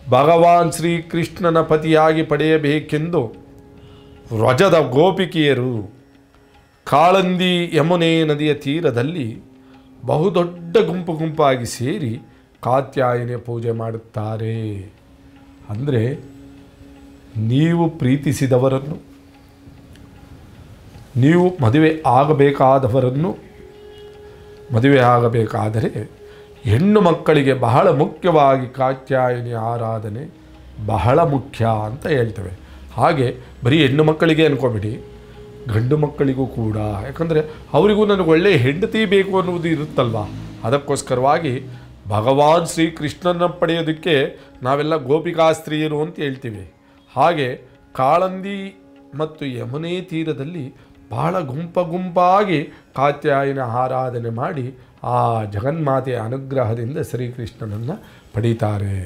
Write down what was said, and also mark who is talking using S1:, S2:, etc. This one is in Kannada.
S1: ಭಗವಾನ್ ಶ್ರೀಕೃಷ್ಣನ ಪತಿಯಾಗಿ ಪಡೆಯಬೇಕೆಂದು ವ್ರಜದ ಗೋಪಿಕೆಯರು ಕಾಳಂದಿ ಯಮುನೆ ನದಿಯ ತೀರದಲ್ಲಿ ಬಹುದೊಡ್ಡ ಗುಂಪಾಗಿ ಸೇರಿ ಕಾತ್ಯಾಯನಿಯ ಪೂಜೆ ಮಾಡುತ್ತಾರೆ. ಅಂದರೆ ನೀವು ಪ್ರೀತಿಸಿದವರನ್ನು, ನೀವು ಮದುವೆ ಆಗಬೇಕಾದವರನ್ನು, ಮದುವೆ ಆಗಬೇಕಾದರೆ ಹೆಣ್ಣು ಮಕ್ಕಳಿಗೆ ಬಹಳ ಮುಖ್ಯವಾಗಿ ಕಾತ್ಯಾಯನಿ ಆರಾಧನೆ ಬಹಳ ಮುಖ್ಯ ಅಂತ ಹೇಳ್ತೇವೆ. ಹಾಗೆ ಬರೀ ಹೆಣ್ಣು ಮಕ್ಕಳಿಗೆ ಅಂದ್ಕೊಬೇಡಿ, ಗಂಡು ಮಕ್ಕಳಿಗೂ ಕೂಡ. ಯಾಕಂದರೆ ಅವರಿಗೂ ನನಗೆ ಒಳ್ಳೆಯ ಹೆಂಡತಿ ಬೇಕು ಅನ್ನುವುದು ಇರುತ್ತಲ್ವ. ಅದಕ್ಕೋಸ್ಕರವಾಗಿ ಭಗವಾನ್ ಶ್ರೀಕೃಷ್ಣನ ಪಡೆಯೋದಕ್ಕೆ ನಾವೆಲ್ಲ ಗೋಪಿಕಾಸ್ತ್ರೀಯರು ಅಂತ ಹೇಳ್ತೀವಿ. ಹಾಗೆ ಕಾಳಂದಿ ಮತ್ತು ಯಮುನೆ ತೀರದಲ್ಲಿ ಬಹಳ ಗುಂಪಾಗಿ ಕಾತ್ಯಾಯನ ಆರಾಧನೆ ಮಾಡಿ ಆ ಜಗನ್ಮಾತೆಯ ಅನುಗ್ರಹದಿಂದ ಶ್ರೀಕೃಷ್ಣನನ್ನು ಪಡೀತಾರೆ.